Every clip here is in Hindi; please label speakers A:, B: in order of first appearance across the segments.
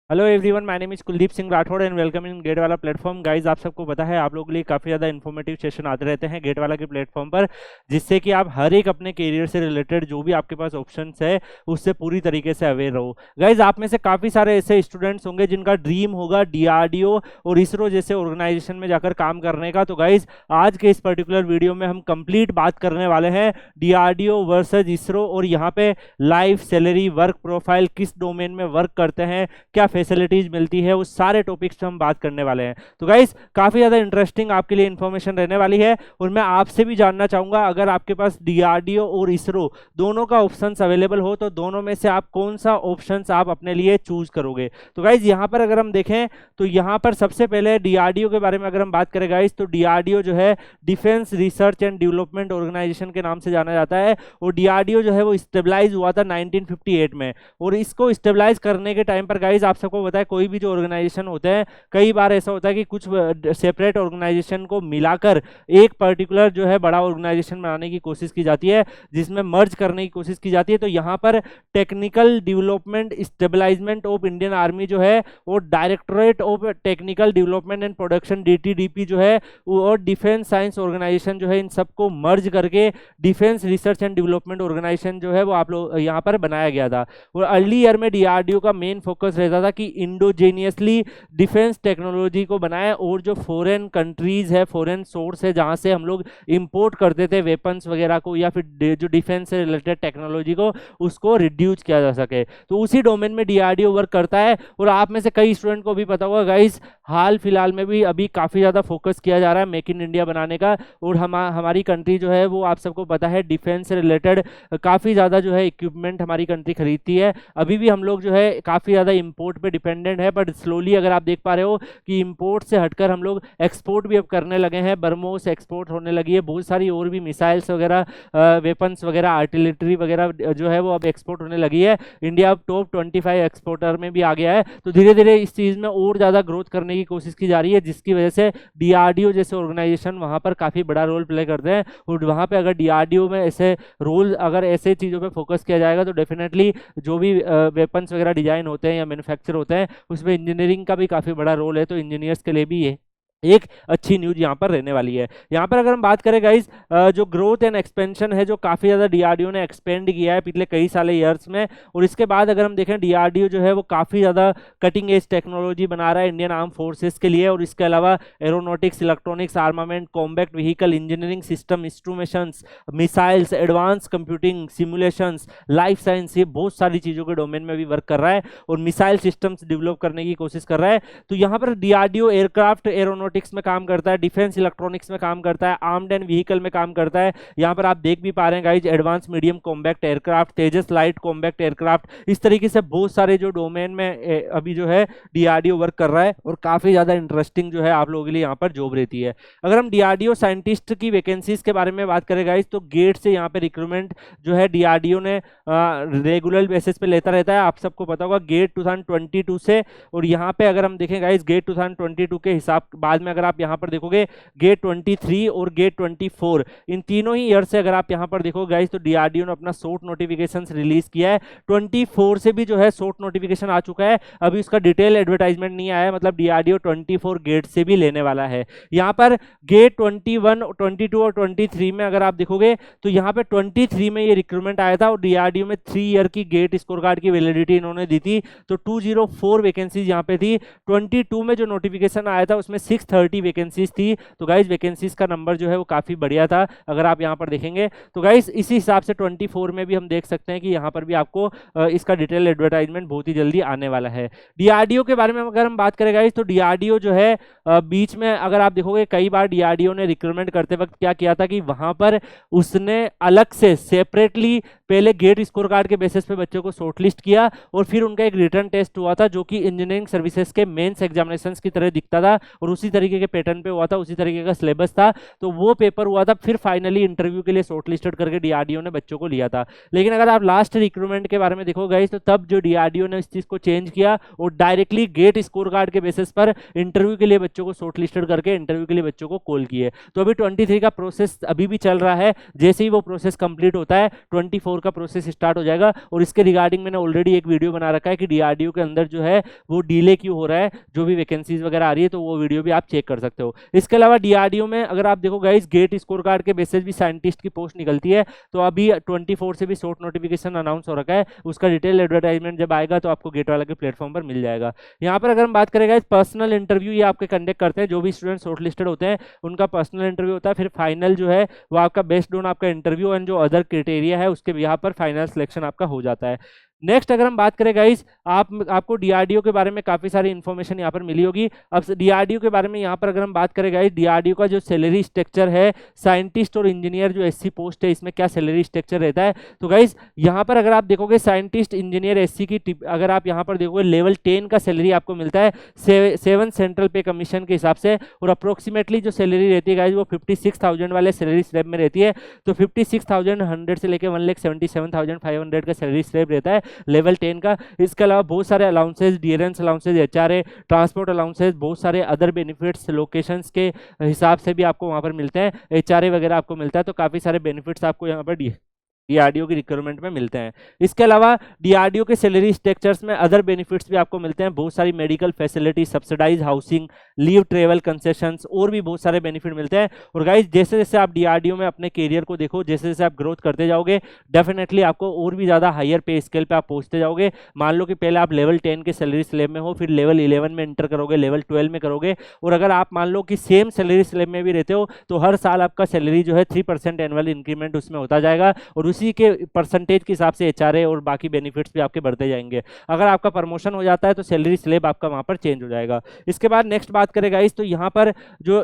A: Hello everyone, my name is Kuldeep Singh Rathore and welcome in GATE Wallah platform. Guys, आप सबको पता है आप लोगों के लिए काफ़ी ज़्यादा इन्फॉर्मेटिव सेशन आते रहते हैं गेट वाला के प्लेटफॉर्म पर, जिससे कि आप हर एक अपने करियर से रिलेटेड जो भी आपके पास ऑप्शंस है उससे पूरी तरीके से अवेयर रहो। गाइस, आप में से काफ़ी सारे ऐसे स्टूडेंट्स होंगे जिनका ड्रीम होगा डीआरडीओ और इसरो जैसे ऑर्गेनाइजेशन में जाकर काम करने का। तो गाइस, आज के इस पर्टिकुलर वीडियो में हम कंप्लीट बात करने वाले हैं डीआरडीओ वर्सेज इसरो, और यहाँ पे लाइफ, सैलरी, वर्क प्रोफाइल, किस डोमेन में वर्क करते हैं, क्या फैसिलिटीज मिलती है, उस सारे टॉपिक्स पे हम बात करने वाले हैं। तो गाइस, काफी ज्यादा इंटरेस्टिंग आपके लिए इंफॉर्मेशन रहने वाली है, और मैं आपसे भी जानना चाहूंगा अगर आपके पास डीआरडीओ और इसरो दोनों का ऑप्शंस अवेलेबल हो तो दोनों में से आप कौन सा ऑप्शंस आप अपने लिए चूज करोगे। तो गाइस, यहाँ पर अगर हम देखें तो यहाँ पर सबसे पहले डीआरडीओ के बारे में अगर हम बात करें गाइस, तो डीआरडीओ जो है Defence Research and Development Organisation के नाम से जाना जाता है, और डीआरडीओ जो है वो स्टेबलाइज हुआ था 1958 में। और इसको स्टेबलाइज करने के टाइम पर गाइस, आप सबको बताया कोई भी जो ऑर्गेनाइजेशन होते हैं, कई बार ऐसा होता है कि कुछ सेपरेट ऑर्गेनाइजेशन को मिलाकर एक पर्टिकुलर जो है बड़ा ऑर्गेनाइजेशन बनाने की कोशिश की जाती है, जिसमें मर्ज करने की कोशिश की जाती है। तो यहाँ पर technical development establishment of Indian Army जो है, और directorate of technical development and production DTDP जो है, और डिफेंस साइंस ऑर्गेनाइजेशन जो है, इन सबको मर्ज करके Defence Research and Development Organisation जो है वो आप लोग यहाँ पर बनाया गया था। और अर्ली ईयर में डीआरडीओ का मेन फोकस रहता था कि इंडोजेनियसली डिफेंस टेक्नोलॉजी को बनाए, और जो फॉरेन कंट्रीज है, फॉरेन सोर्स है जहां से हम लोग इंपोर्ट करते थे वेपन्स वगैरह को, या फिर जो डिफेंस से रिलेटेड टेक्नोलॉजी को, उसको रिड्यूस किया जा सके। तो उसी डोमेन में डीआरडीओ वर्क करता है। और आप में से कई स्टूडेंट को भी पता होगा गाइस, हाल फिलहाल में भी अभी काफी ज्यादा फोकस किया जा रहा है मेक इन इंडिया बनाने का, और हमारी कंट्री जो है वो आप सबको पता है डिफेंस से रिलेटेड काफी ज्यादा जो है इक्विपमेंट हमारी कंट्री खरीदती है। अभी भी हम लोग जो है काफी ज्यादा इंपोर्ट पे डिपेंडेंट है, बट स्लोली अगर आप देख पा रहे हो कि इंपोर्ट से हटकर हम लोग एक्सपोर्ट भी अब करने लगे हैं। बर्मोस एक्सपोर्ट होने लगी है, बहुत सारी और भी मिसाइल्स वगैरह, वेपन्स वगैरह, आर्टिलरी वगैरह जो है वो अब एक्सपोर्ट होने लगी है। इंडिया अब टॉप 25 एक्सपोर्टर में भी आ गया है। तो धीरे धीरे इस चीज में और ज्यादा ग्रोथ करने की कोशिश की जा रही है, जिसकी वजह से डीआरडीओ जैसे ऑर्गेनाइजेशन वहां पर काफी बड़ा रोल प्ले करते हैं। और वहां पे अगर डीआरडीओ में ऐसे रोल, अगर ऐसे चीजों पे फोकस किया जाएगा तो डेफिनेटली जो भी वेपन्स वगैरह डिजाइन होते हैं या मैन्युफैक्चर होते हैं, उसमें इंजीनियरिंग का भी काफी बड़ा रोल है। तो इंजीनियर्स के लिए भी ये एक अच्छी न्यूज यहाँ पर रहने वाली है। यहाँ पर अगर हम बात करें गाइस, जो ग्रोथ एंड एक्सपेंशन है, जो काफी ज्यादा डीआरडीओ ने एक्सपेंड किया है पिछले कई साल ईयर्स में। और इसके बाद अगर हम देखें, डीआरडीओ जो है वो काफी ज्यादा कटिंग एज टेक्नोलॉजी बना रहा है इंडियन आर्म फोर्सेस के लिए। और इसके अलावा aeronautics, electronics, armament, combat vehicle, engineering system, instrumentations, missiles, advance computing, simulations, life science, ये बहुत सारी चीजों के डोमेन में भी वर्क कर रहा है, और मिसाइल सिस्टम्स डेवलप करने की कोशिश कर रहा है। तो यहाँ पर डीआरडीओ एयरक्राफ्ट एरोनॉटिक्स में काम करता है, डिफेंस इलेक्ट्रॉनिक्स में काम करता है, आर्म्ड एंड व्हीकल में काम करता है। यहां पर आप देख भी पा रहे हैं guys, advance medium combat aircraft, Tejas light combat aircraft, इस तरीके से बहुत सारे जो डोमेन में अभी जो है डीआरडीओ वर्क कर रहा है, और काफी ज्यादा इंटरेस्टिंग जो है आप लोगों के लिए यहाँ पर जॉब रहती है। अगर हम डीआरडीओ साइंटिस्ट की वैकेंसीज के बारे में बात करें गाइस, तो गेट से यहाँ पे रिक्रूटमेंट जो है डीआरडीओ ने रेगुलर बेसिस पे लेता रहता है। आप सबको पता होगा गेट 2022 से, और यहाँ पे अगर हम देखें गाइस, गेट 2022 के हिसाब बाद में अगर आप यहाँ पर देखोगे गेट 23 और गेट 24, इन तीनों ही ईयर से अगर आप यहाँ पर देखोगे गाइस, तो डीआरडीओ ने अपना शॉर्ट नोटिफिकेशंस रिलीज किया है। 24 से भी जो है शॉर्ट नोटिफिकेशन आ चुका है, अभी उसका डिटेल एडवर्टाइजमेंट नहीं आया है, मतलब डीआरडीओ 24 गेट से भी लेने वाला है। यहाँ पर गेट 21, 22 और 23 में अगर आप देखोगे तो यहाँ पे 23 में ये रिक्रूटमेंट आया था, और डीआरडीओ में 3 ईयर की गेट स्कोर कार्ड की वैलिडिटी इन्होंने दी थी। तो 204 वैकेंसीज यहाँ पे थी। 22 में जो नोटिफिकेशन आया था उसमें 630 वैकेंसीज थी। तो गाइज वैकेंसीज का नंबर जो है वो काफी बढ़िया था अगर आप यहाँ पर देखेंगे। तो गाइज इसी हिसाब से 24 में भी हम देख सकते हैं कि यहाँ पर भी आपको इसका डिटेल एडवर्टाइजमेंट बहुत ही जल्दी आने वाला है। डीआरडीओ के बारे में अगर हम बात करें गाइज, तो डीआरडीओ जो है बीच में अगर आप देखोगे कई बार डीआरडीओ ने रिक्रूटमेंट करते वक्त क्या किया था कि वहां पर उसने अलग से सेपरेटली पहले गेट स्कोर कार्ड के बेसिस पे बच्चों को शॉर्टलिस्ट किया, और फिर उनका एक रिटर्न टेस्ट हुआ था जो कि इंजीनियरिंग सर्विसेज के मेंस एग्जामिनेशंस की तरह दिखता था। और उसी तरीके के पैटर्न पे हुआ था, उसी तरीके का सिलेबस था, तो वो पेपर हुआ था, फिर फाइनली इंटरव्यू के लिए शॉर्टलिस्टेड करके डीआरडीओ ने बच्चों को लिया था। लेकिन अगर आप लास्ट रिक्रूटमेंट के बारे में देखो गाइस, तो तब जो डीआरडीओ ने इस चीज को चेंज किया और डायरेक्टली गेट स्कोर कार्ड के बेसिस पर इंटरव्यू के लिए बच्चों को शॉर्टलिस्टेड करके इंटरव्यू के लिए बच्चों को कॉल किए। तो अभी 23 का प्रोसेस अभी भी चल रहा है, जैसे ही वो प्रोसेस कंप्लीट होता है 24 का प्रोसेस स्टार्ट हो जाएगा। और इसके रिगार्डिंग मैंने ऑलरेडी एक वीडियो बना रखा है कि डीआरडीओ के अंदर जो है वो डिले क्यों हो रहा है, जो भी वैकेंसीज वगैरह आ रही है, तो वो वीडियो भी आप चेक कर सकते हो। इसके अलावा डीआरडीओ में अगर आप देखो गाइस, गेट स्कोर कार्ड के बेसिस भी साइंटिस्ट की पोस्ट निकलती है, तो अभी 24 से भी शॉर्ट नोटिफिकेशन अनाउंस हो रखा है, उसका डिटेल एडवर्टाइजमेंट जब आएगा तो आपको गेट वाला के प्लेटफॉर्म पर मिल जाएगा। यहाँ पर अगर हम बात करें गाइस, पर्सनल इंटरव्यू ये आपके कंडक्ट करते हैं, जो भी स्टूडेंट शॉर्टलिस्टेड होते हैं उनका पर्सनल इंटरव्यू होता है, फिर फाइनल जो है वो आपका बेस्ड ऑन आपका इंटरव्यू एंड जो अदर क्राइटेरिया है उसके यहाँ पर फाइनल सिलेक्शन आपका हो जाता है। नेक्स्ट अगर हम बात करें गाइस, आपको डीआरडीओ के बारे में काफी सारी इंफॉर्मेशन यहाँ पर मिली होगी। अब डीआरडीओ के बारे में यहाँ पर अगर हम बात करें गाइस, डीआरडीओ का जो सैलरी स्ट्रक्चर है, साइंटिस्ट और इंजीनियर जो एससी पोस्ट है इसमें क्या सैलरी स्ट्रक्चर रहता है, तो गाइस यहाँ पर अगर आप देखोगे साइंटिस्ट इंजीनियर एससी की अगर आप यहाँ पर देखोगे लेवल 10 का सैलरी आपको मिलता है 7 सेंट्रल पे कमीशन के हिसाब से, और अप्रोक्सीमेटली जो सैलरी रहती है गाइस वो 56,000 वाले सैलरी स्लैब में रहती है। तो 56,100 से लेकर 1,77,500 का सैलरी स्लैब रहता है लेवल 10 का। इसके अलावा बहुत सारे allowances, dearness allowances, HRA, transport allowances, बहुत सारे अदर बेनिफिट्स लोकेशंस के हिसाब से भी आपको वहां पर मिलते हैं, एचआरए वगैरह आपको मिलता है, तो काफी सारे बेनिफिट्स आपको यहाँ पर डीआरडीओ की रिक्वायरमेंट में मिलते हैं। इसके अलावा डीआरडीओ के सैलरी स्ट्रक्चर्स में अदर बेनिफिट्स भी आपको मिलते हैं, बहुत सारी medical facility, subsidise housing, leave travel concessions और भी बहुत सारे बेनिफिट मिलते हैं। और गाइस जैसे जैसे आप डीआरडीओ में अपने कैरियर को देखो, जैसे जैसे आप ग्रोथ करते जाओगे डेफिनेटली आपको और भी ज़्यादा हायर पे स्केल पे आप पहुंचते जाओगे। मान लो कि पहले आप लेवल 10 के सैलरी स्लैब में हो, फिर लेवल 11 में इंटर करोगे, लेवल 12 में करोगे, और अगर आप मान लो कि सेम सैलरी स्लैब में भी रहते हो तो हर साल आपका सैलरी जो है 3% एनुअल इंक्रीमेंट उसमें होता जाएगा, और उसी के परसेंटेज के हिसाब से एचआरए और बाकी बेनिफिट्स भी आपके बढ़ते जाएंगे। अगर आपका प्रमोशन हो जाता है तो सैलरी स्लैब आपका वहां पर चेंज हो जाएगा। इसके बाद नेक्स्ट बात करें गाइस, तो यहाँ पर जो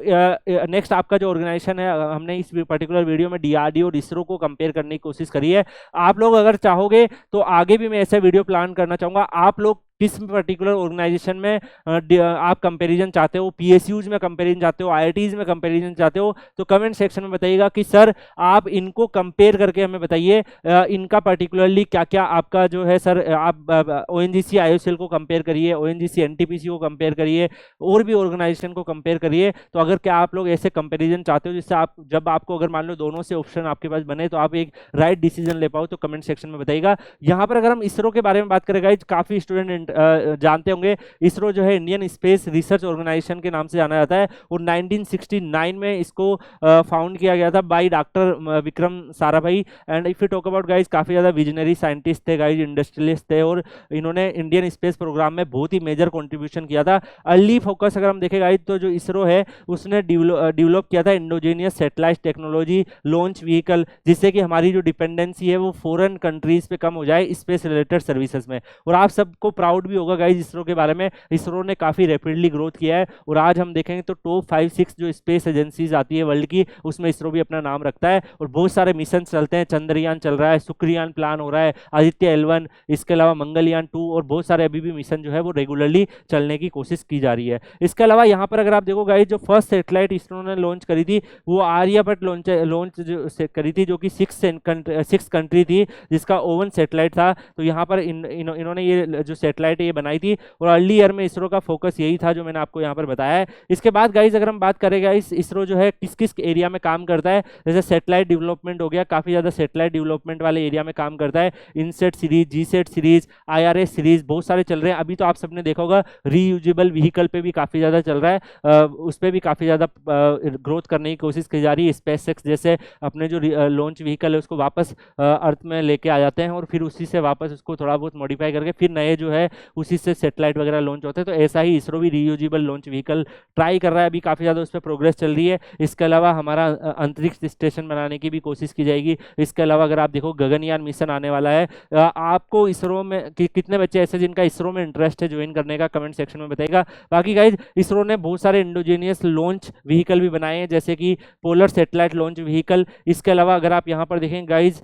A: नेक्स्ट आपका जो ऑर्गेनाइजेशन है, हमने इस पर्टिकुलर वीडियो में डीआरडीओ और इसरो को कंपेयर करने की कोशिश करी है। आप लोग अगर चाहोगे तो आगे भी मैं ऐसा वीडियो प्लान करना चाहूंगा। आप लोग किस पर्टिकुलर ऑर्गेनाइजेशन में आप कंपैरिजन चाहते हो, पीएसयूज में कंपैरिजन चाहते हो, आईआईटीज में कंपैरिजन चाहते हो, तो कमेंट सेक्शन में बताइएगा कि सर आप इनको कंपेयर करके हमें बताइए इनका पर्टिकुलरली क्या क्या आपका जो है सर, आप ओएनजीसी आईओसीएल को कंपेयर करिए, ओएनजीसी एनटीपीसी को कंपेयर करिए, और भी ऑर्गेनाइजेशन को कंपेयर करिए। तो अगर क्या आप लोग ऐसे कंपेरिजन चाहते हो जिससे आप जब आपको अगर मान लो दोनों से ऑप्शन आपके पास बने तो आप एक राइट डिसीजन ले पाओ, तो कमेंट सेक्शन में बताइएगा। यहाँ पर अगर हम इसरो के बारे में बात करें गाइस, काफी स्टूडेंट जानते होंगे इसरो जो है इंडियन स्पेस रिसर्च ऑर्गेनाइजेशन के नाम से जाना जाता है, और 1969 में इसको फाउंड किया गया था by doctor Vikram Sarabhai. And if you talk about guys, काफी ज्यादा विजनरी साइंटिस्ट थे गाइस, इंडस्ट्रियलिस्ट थे, और इन्होंने इंडियन स्पेस प्रोग्राम में बहुत ही मेजर कंट्रीब्यूशन किया था। अर्ली फोकस अगर हम देखें गाइस, तो जो इसरो है उसने डेवलप किया था इंडोजेनियस सैटेलाइट टेक्नोलॉजी लॉन्च व्हीकल, जिससे कि हमारी जो डिपेंडेंसी है वो फॉरेन कंट्रीज पे कम हो जाए स्पेस रिलेटेड सर्विसेज में। और आप सबको प्राउड भी होगा गाइस इसरो के बारे में, इसरो ने काफी रैपिडली ग्रोथ किया है, और आज हम देखेंगे तो टॉप 5-6 जो स्पेस एजेंसीज आती है वर्ल्ड की, उसमें इसरो भी अपना नाम रखता है, और बहुत सारे मिशन चलते हैं, चंद्रयान चल रहा है, शुक्रयान प्लान हो रहा है, आदित्य L1, इसके अलावा मंगलयान 2, और बहुत सारे अभी भी मिशन जो है वो रेगुलरली चलने की कोशिश की जा रही है। इसके अलावा यहाँ पर अगर आप देखो गाइस, जो फर्स्ट सैटेलाइट इसरो ने लॉन्च करी थी वो आर्यभट्ट लॉन्च जो करी थी, जो कि 6 कंट्री थी, जिसका ओवन सैटेलाइट था। तो यहाँ पर इन्होंने ये जो सैटेलाइट ये बनाई थी, और अर्ली ईयर में इसरो का फोकस यही था जो मैंने आपको यहाँ पर बताया है। इसके बाद गाइस अगर हम बात करें गाइस, इसरो जो है किस किस एरिया में काम करता है, जैसे सैटेलाइट डेवलपमेंट हो गया, काफी ज्यादा सैटेलाइट डेवलपमेंट वाले एरिया में काम करता है। INSAT series, GSAT series, IRS series बहुत सारे चल रहे हैं। अभी तो आप सबने देखा होगा रीयूजेबल व्हीकल पे भी काफी ज्यादा चल रहा है, उस पर भी काफी ज्यादा ग्रोथ करने की कोशिश की जा रही है। स्पेसएक्स जैसे अपने जो लॉन्च व्हीकल है उसको वापस अर्थ में लेके आ जाते हैं, और फिर उसी से वापस उसको थोड़ा बहुत मॉडिफाई करके फिर नए जो है उसी से सैटेलाइट वगैरह लॉन्च होते हैं। तो ऐसा ही इसरो भी रीयूजेबल लॉन्च व्हीकल ट्राई कर रहा है, अभी काफी ज्यादा उस पर प्रोग्रेस चल रही है। इसके अलावा हमारा अंतरिक्ष स्टेशन बनाने की भी कोशिश की जाएगी। इसके अलावा अगर आप देखो गगनयान मिशन आने वाला है। आपको इसरो में कितने बच्चे ऐसे जिनका इसरो में इंटरेस्ट है ज्वाइन करने का, कमेंट सेक्शन में बताइएगा। बाकी गाइज इसरो ने बहुत सारे इंडोजेनियस लॉन्च व्हीकल भी बनाए हैं, जैसे कि पोलर सैटेलाइट लॉन्च व्हीकल। इसके अलावा अगर आप यहाँ पर देखें गाइज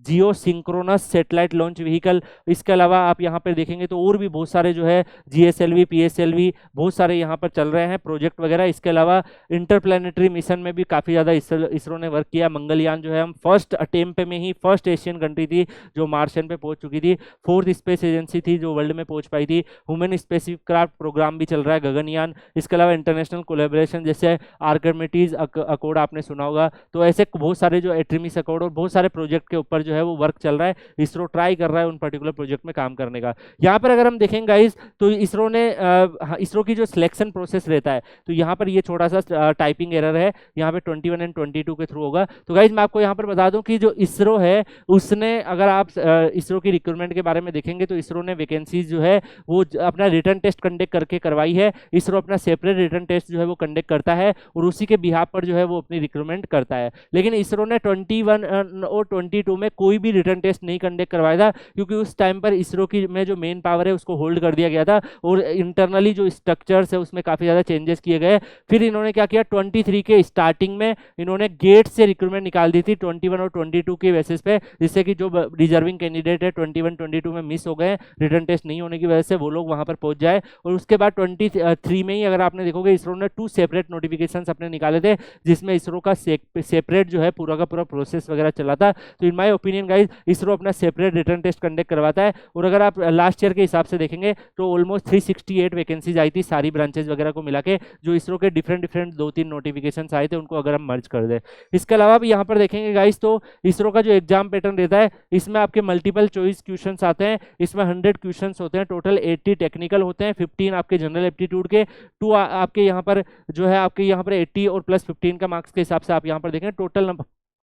A: जियो सिंक्रोनस सेटेलाइट लॉन्च व्हीकल। इसके अलावा आप यहाँ पर देखेंगे तो और भी बहुत सारे जो है GSLV PSLV बहुत सारे यहाँ पर चल रहे हैं प्रोजेक्ट वगैरह। इसके अलावा इंटरप्लैनेटरी मिशन में भी काफ़ी ज़्यादा इसरो ने वर्क किया। मंगलयान जो है हम फर्स्ट अटेम्प्ट में ही फर्स्ट एशियन कंट्री थी जो मार्शन पे पहुंच चुकी थी, फोर्थ स्पेस एजेंसी थी जो वर्ल्ड में पहुंच पाई थी। ह्यूमन स्पेसक्राफ्ट प्रोग्राम भी चल रहा है, गगनयान। इसके अलावा इंटरनेशनल कोलैबोरेशन जैसे आर्किमिडीज अकॉर्ड आपने सुना होगा, तो ऐसे बहुत सारे जो आर्टेमिस अकॉर्ड और बहुत सारे प्रोजेक्ट के ऊपर जो है वो वर्क चल रहा है। इसरो ट्राई कर रहा है उन पर्टिकुलर प्रोजेक्ट में काम करने का। यहाँ पर अगर हम देखेंगे गाइस तो इसरो की जो सिलेक्शन प्रोसेस रहता है, तो यहाँ पर ये छोटा सा टाइपिंग एरर है, यहाँ पे 21 एंड 22 के थ्रू होगा। तो गाइज मैं आपको यहाँ पर बता दूं कि जो इसरो है उसने, अगर आप इसरो की रिक्रूटमेंट के बारे में देखेंगे तो इसरो ने वैकेंसीज जो है वो अपना रिटर्न टेस्ट कंडक्ट करके करवाई है। इसरो अपना सेपरेट रिटर्न टेस्ट जो है वो कंडक्ट करता है और उसी के बिहाफ पर जो है वो अपनी रिक्रूटमेंट करता है। लेकिन इसरो ने 21 और 22 में कोई भी रिटर्न टेस्ट नहीं कंडक्ट करवाया था, क्योंकि उस टाइम पर इसरो की में जो मेन पावर है उसको होल्ड कर दिया गया था और इंटरनली जो स्ट्रक्चर्स है उसमें काफ़ी ज़्यादा चेंजेस किए गए। फिर इन्होंने क्या किया, 23 के स्टार्टिंग में इन्होंने गेट से रिक्रूटमेंट निकाल दी थी 21 और 22 के बेसिस पे, जिससे कि जो रिजर्विंग कैंडिडेट है 21 22 में मिस हो गए रिटर्न टेस्ट नहीं होने की वजह से, वो लोग वहां पर पहुंच जाए। और उसके बाद 23 में ही अगर आपने देखोगे इसरो ने 2 सेपरेट नोटिफिकेशन अपने निकाले थे, जिसमें इसरो का सेपरेट जो है पूरा का पूरा प्रोसेस वगैरह चला था। तो in my opinion guys ISRO अपना सेपरेट रिटर्न टेस्ट कंडक्ट करवाता है। और अगर आप लास्ट ईयर के हिसाब से देखेंगे तो ऑलमोस्ट 368 वैकेंसीज आई थी सारी ब्रांचेज वगैरह को मिला के, जो इसरो के डिफरेंट 2-3 नोटिफिकेशन आए थे उनको अगर हम मर्ज कर दें। इसके अलावा भी यहाँ पर देखेंगे गाइस तो इसरो का जो एग्जाम पैटर्न रहता है इसमें आपके मल्टीपल चॉइस क्वेश्चंस आते हैं। इसमें 100 क्वेश्चंस होते हैं, टोटल 80 टेक्निकल होते हैं, 15 आपके जनरल एप्टीट्यूड के, 2 आपके यहाँ पर जो है आपके यहाँ पर 80 और प्लस 15 का मार्क्स के हिसाब से आप यहाँ पर देखें टोटल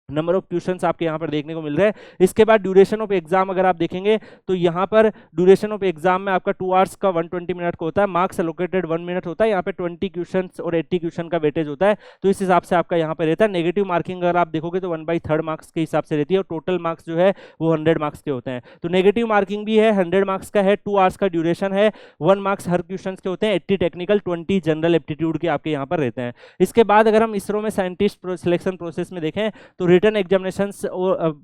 A: नंबर ऑफ क्वेश्चंस आपके यहाँ पर देखने को मिल रहे हैं। इसके बाद ड्यूरेशन ऑफ एग्जाम अगर आप देखेंगे तो यहाँ पर ड्यूरेशन ऑफ एग्जाम में आपका 2 आवर्स का 120 मिनट का होता है, मार्क्स एलोकेटेड 1 मिनट होता है। यहाँ पे 20 क्वेश्चंस और 80 क्वेश्चन का वेटेज होता है, तो इस हिसाब से आपका यहाँ पर रहता है। नेगेटिव मार्किंग अगर आप देखोगे तो 1/3 मार्क्स के हिसाब से रहती है और टोटल मार्क्स जो है वो 100 मार्क्स के होते हैं। तो नेगेटिव मार्किंग भी है, 100 मार्क्स का है, 2 आवर्स का ड्यूरेशन है, 1 मार्क्स हर क्वेश्चन के होते हैं, 80 टेक्निकल 20 जनरल एप्टीट्यूड के आपके यहाँ पर रहते हैं। इसके बाद अगर हम इसरो में साइंटिस्ट सिलेक्शन प्रोसेस में देखें तो रिटर्न एग्जामिनेशन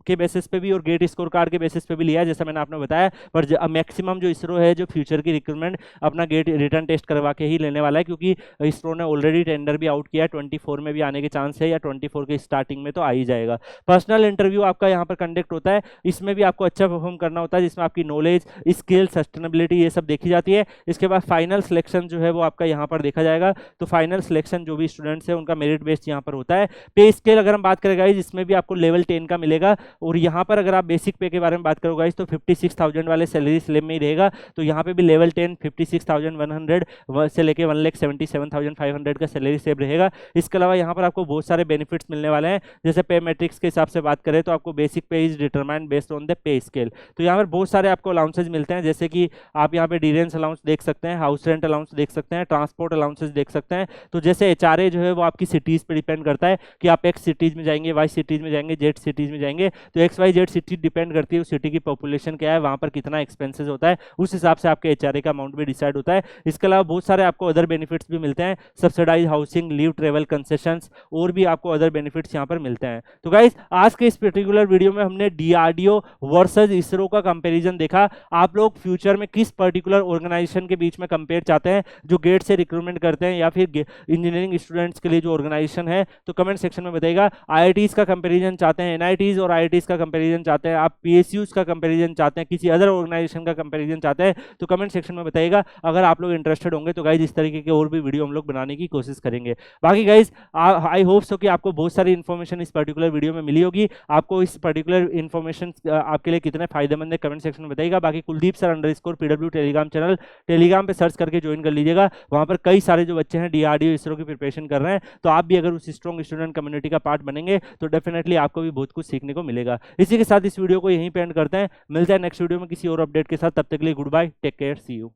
A: के बेसिस पे भी और गेट स्कोर कार्ड के बेसिस पे भी लिया, जैसा मैंने आपने बताया। पर मैक्सिमम जो इसरो है जो फ्यूचर की रिक्रूटमेंट अपना गेट रिटर्न टेस्ट करवा के ही लेने वाला है, क्योंकि इसरो ने ऑलरेडी टेंडर भी आउट किया है, 24 में भी आने के चांस है या 24 के स्टार्टिंग में तो आ ही जाएगा। पर्सनल इंटरव्यू आपका यहाँ पर कंडक्ट होता है, इसमें भी आपको अच्छा परफॉर्म करना होता है, जिसमें आपकी नॉलेज, स्किल, सस्टेनेबिलिटी ये सब देखी जाती है। इसके बाद फाइनल सिलेक्शन जो है वो आपका यहाँ पर देखा जाएगा। तो फाइनल सिलेक्शन जो भी स्टूडेंट्स है उनका मेरिट बेस्ड यहाँ पर होता है। पे स्केल अगर हम बात करें इसमें भी आपको लेवल 10 का मिलेगा। और यहाँ पर अगर आप बेसिक पे के बारे में बात करोगे तो 56,000 वाले सैलरी स्लैब में ही रहेगा। तो यहाँ पे भी लेवल 10 56,100 से लेके 1,77,500 का सैलरी स्लैब रहेगा। इसके अलावा यहाँ पर आपको बहुत सारे बेनिफिट्स मिलने वाले हैं, जैसे पे मैट्रिक्स के हिसाब से बात करें तो आपको बेसिक पे is determined based on the pay scale. तो यहाँ पर बहुत सारे आपको अलाउंसेज मिलते हैं, जैसे कि आप यहाँ पे डिरेंस अलाउंस देख सकते हैं, हाउस रेंट अलाउंस देख सकते हैं, ट्रांसपोर्ट अलाउंसेज देख सकते हैं। तो जैसे HRA जो है वो आपकी सिटीज पे डिपेंड करता है कि आप X सिटीज में जाएंगे, Y सिटीज में जाएंगे, Z सिटीज में जाएंगे। तो XYZ सिटी डिपेंड करती है उस सिटी की पॉपुलेशन क्या है, वहां पर कितना एक्सपेंसेस होता है, उस हिसाब से आपके HRA का अमाउंट भी डिसाइड होता है। इसके अलावा बहुत सारे आपको अदर बेनिफिट्स भी मिलते हैं, subsidise housing, leave, travel concessions और भी आपको अदर बेनिफिट्स यहाँ पर मिलते हैं। तो गाइस आज के इस पर्टिकुलर वीडियो में हमने DRDO वर्सेज इसरो का कंपेरिजन देखा। आप लोग फ्यूचर में किस पर्टिकुलर ऑर्गेनाइजेशन के बीच में कंपेयर चाहते हैं, जो गेट से रिक्रूटमेंट करते हैं या फिर इंजीनियरिंग स्टूडेंट्स के लिए जो ऑर्गेनाइजेशन है, तो कमेंट सेक्शन में बताइएगा। IITs का कंपेरिजन चाहते हैं, NITs और IITs का कंपेरिजन चाहते हैं, आप PSUs का कंपेरिजन चाहते हैं, किसी अदर ऑर्गेनाइजेशन का कंपेरिजन चाहते हैं, तो कमेंट सेक्शन में बताइएगा। अगर आप लोग इंटरेस्टेड होंगे तो गाइज इस तरीके के और भी वीडियो हम लोग बनाने की कोशिश करेंगे। बाकी गाइज आई होप सो कि आपको बहुत सारी इन्फॉर्मेशन इस पर्टिकुलर वीडियो में मिली होगी। आपको इस पर्टिकुलर इन्फॉर्मेशन आपके लिए कितने फायदेमंद है कमेंट सेक्शन में बताइएगा। बाकी Kuldeep sir _PW Telegram channel Telegram पे सर्च करके ज्वाइन कर लीजिएगा। वहाँ पर कई सारे जो बच्चे हैं DRDO इसरो की प्रिपरेशन कर रहे हैं, तो आप भी अगर उस स्ट्रॉन्ग स्टूडेंट कम्युनिटी का पार्ट बनेंगे तो डेफिनेटली आपको भी बहुत कुछ सीखने को मिलेगा। इसी के साथ इस वीडियो को यहीं पे एंड करते हैं, मिलते हैं नेक्स्ट वीडियो में किसी और अपडेट के साथ। तब तक के लिए good bye, take care, see you.